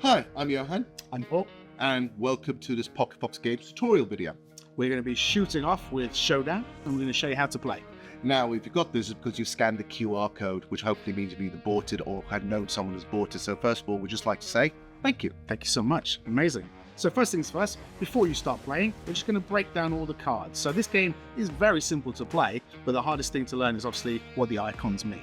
Hi, I'm Johann, I'm Paul. and welcome to this Pocket Fox Games tutorial video. We're going to be shooting off with Showdown, and we're going to show you how to play. Now, if you got this, it's because you scanned the QR code, which hopefully means you've either bought it or had known someone who's bought it. So first of all, we'd just like to say thank you. Thank you so much. Amazing. So first things first, before you start playing, we're just going to break down all the cards. So this game is very simple to play, but the hardest thing to learn is obviously what the icons mean.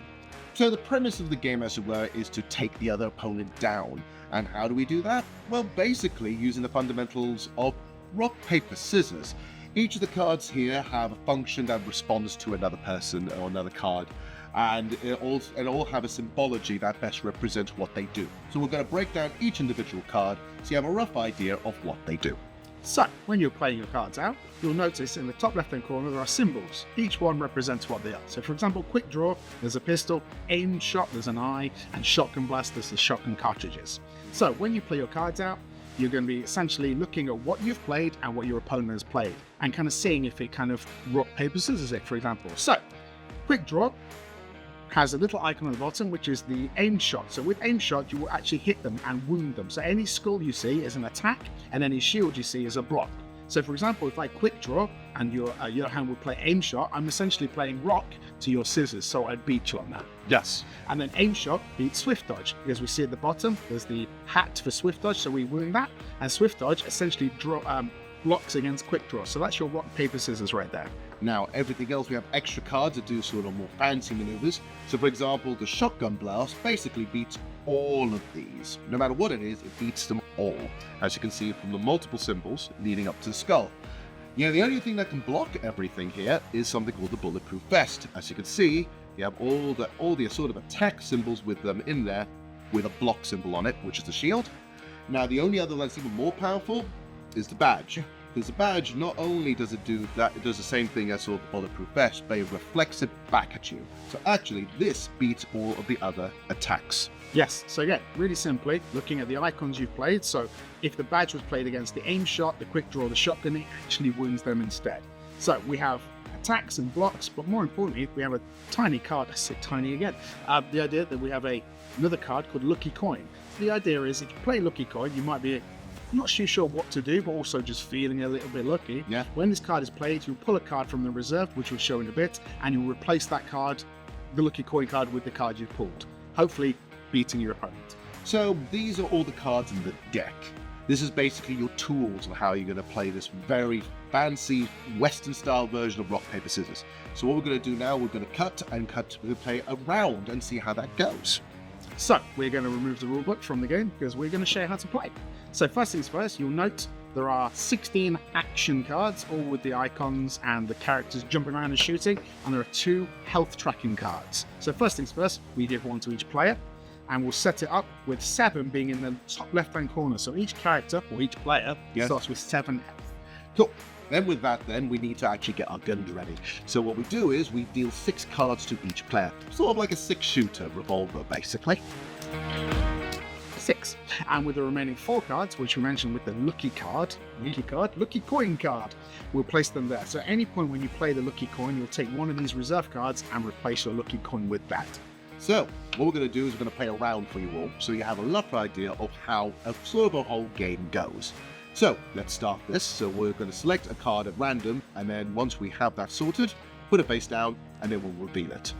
So the premise of the game, as it were, is to take the other opponent down. And how do we do that? Well, basically using the fundamentals of rock, paper, scissors. Each of the cards here have a function that responds to another person or another card. And it all have a symbology that best represents what they do. So we're going to break down each individual card so you have a rough idea of what they do. So when you're playing your cards out, you'll notice in the top left hand corner there are symbols. Each one represents what they are. So for example, quick draw, there's a pistol, aim shot, there's an eye, and shotgun blast, there's the shotgun cartridges. So when you play your cards out, you're going to be essentially looking at what you've played and what your opponent has played, and kind of seeing if it kind of rock, paper, scissors it, for example. So quick draw has a little icon on the bottom, which is the aim shot. So with aim shot, you will actually hit them and wound them. So any skull you see is an attack, and any shield you see is a block. So for example, if I quick draw and your hand would play aim shot, I'm essentially playing rock to your scissors, so I'd beat you on that. Yes. And then aim shot beats swift dodge, because we see at the bottom, there's the hat for swift dodge, so we wound that, and swift dodge essentially blocks against quick draw. So that's your rock, paper, scissors right there. Now, everything else, we have extra cards that do sort of more fancy maneuvers. So for example, the shotgun blast basically beats all of these. No matter what it is, it beats them all, as you can see from the multiple symbols leading up to the skull. The only thing that can block everything here is something called the bulletproof vest. As you can see, you have all the sort of attack symbols with them in there, with a block symbol on it, which is the shield. Now, the only other that's even more powerful is the badge. Because the badge, not only does it do that, it does the same thing as sort of the bulletproof vest, but it reflects it back at you. So actually, this beats all of the other attacks. Yes, so again, really simply, looking at the icons you've played, so if the badge was played against the aim shot, the quick draw, the shotgun, it actually wounds them instead. So we have attacks and blocks, but more importantly, we have a tiny card. I say tiny again. The idea that we have another card called Lucky Coin. So the idea is, if you play Lucky Coin, you might be not too sure what to do, but also just feeling a little bit lucky. Yeah. When this card is played, you'll pull a card from the reserve, which we'll show in a bit, and you'll replace that card, the Lucky Coin card, with the card you've pulled, hopefully beating your opponent. So these are all the cards in the deck. This is basically your tools on how you're going to play this very fancy Western-style version of rock, paper, scissors. So what we're going to do now, we're going to cut, we're going to play a round and see how that goes. So we're going to remove the rulebook from the game because we're going to show you how to play. So first things first, you'll note there are 16 action cards, all with the icons and the characters jumping around and shooting, and there are 2 health tracking cards. So first things first, we give 1 to each player, and we'll set it up with 7 being in the top left-hand corner. So each character, or each player, starts with 7 health. Cool. Then with that, we need to actually get our guns ready. So what we do is we deal 6 cards to each player. Sort of like a 6-shooter revolver, basically. 6. And with the remaining 4 cards, which we mentioned with the Lucky Coin card, we'll place them there. So at any point when you play the Lucky Coin, you'll take one of these reserve cards and replace your Lucky Coin with that. So what we're going to do is we're going to play a round for you all, so you have a rough idea of how a sort of a whole game goes. So let's start this. So we're going to select a card at random, and then once we have that sorted, put it face down, and then we'll reveal it.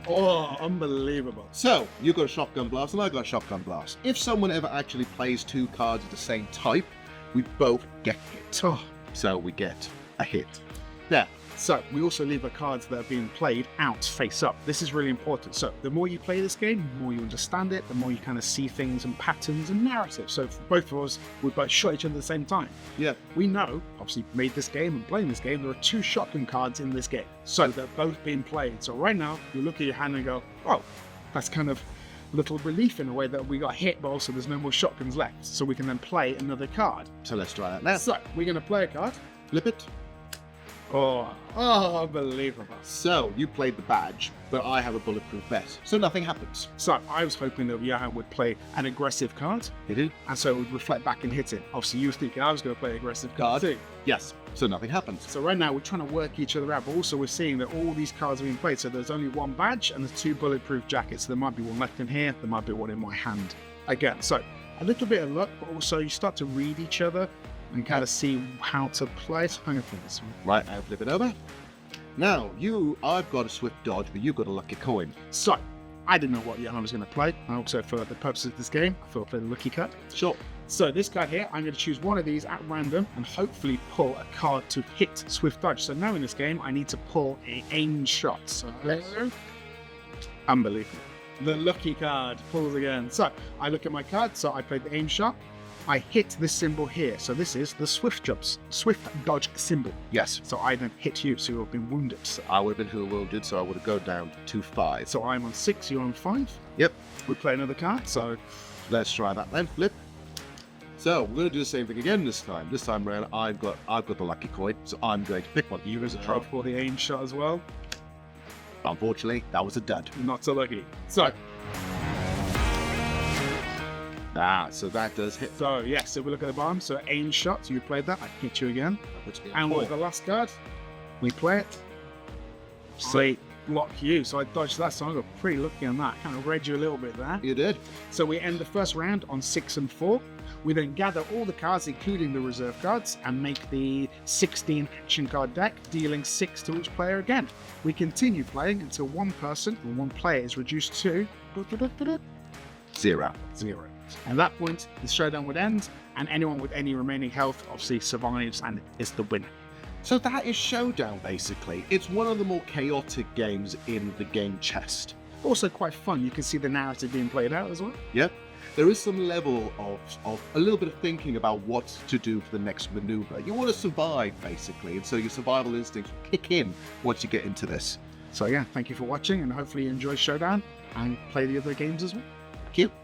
Oh, unbelievable. So you've got a shotgun blast, and I've got a shotgun blast. If someone ever actually plays 2 cards of the same type, we both get hit. Oh. So we get a hit. There. So we also leave the cards that are being played out face up. This is really important. So the more you play this game, the more you understand it, the more you kind of see things and patterns and narratives. So for both of us, we both shot each other at the same time. Yeah. We know, obviously made this game and playing this game, there are 2 shotgun cards in this game. So they're both being played. So right now, you look at your hand and go, oh, that's kind of a little relief in a way that we got hit, but also there's no more shotguns left. So we can then play another card. So let's try that now. So we're going to play a card. Flip it. Oh, unbelievable. So you played the badge, but I have a bulletproof vest, so nothing happens. So I was hoping that Johann would play an aggressive card. He did. And so it would reflect back and hit it. Obviously you were thinking I was going to play an aggressive card too. Yes, so nothing happens. So right now we're trying to work each other out, but also we're seeing that all these cards are being played. So there's only 1 badge and there's 2 bulletproof jackets. So there might be one left in here, there might be one in my hand. again. So a little bit of luck, but also you start to read each other and kind of see how to play. So I'm going to play this one. Right, I'll flip it over. Now, I've got a swift dodge, but you've got a lucky coin. So I didn't know what Johann was going to play. I also, for the purposes of this game, I thought I'd play the lucky card. Sure. So this card here, I'm going to choose one of these at random and hopefully pull a card to hit swift dodge. So now in this game, I need to pull a aimed shot. So unbelievable. The lucky card pulls again. So I look at my card. So I played the aim shot. I hit this symbol here. So this is the swift dodge symbol. Yes. So I then hit you, so you've been wounded. So I would have been who wounded, so I would have gone down to 5. So I'm on 6, you're on 5. Yep. We play another card. So Let's try that then. Flip. So we're going to do the same thing again this time. This time around, I've got the lucky coin, so I'm going to pick one. you as a trophy for the aim shot as well. Unfortunately, that was a dud. Not so lucky. So So that does hit. So yes, so we look at the bottom. So aim shot, so you played that. I hit you again. And with the last card, we play it. So block you. So I dodged that, so I got pretty lucky on that. Kind of read you a little bit there. You did. So we end the first round on 6 and 4. We then gather all the cards, including the reserve cards, and make the 16 action card deck, dealing 6 to each player again. We continue playing until one person or one player is reduced to 0. 0. At that point, the showdown would end, and anyone with any remaining health obviously survives and is the winner. So that is Showdown, basically. It's one of the more chaotic games in the game chest. Also quite fun. You can see the narrative being played out as well. Yep. There is some level of a little bit of thinking about what to do for the next maneuver. You want to survive, basically, and so your survival instincts kick in once you get into this. So yeah, thank you for watching, and hopefully you enjoy Showdown and play the other games as well. Thank you.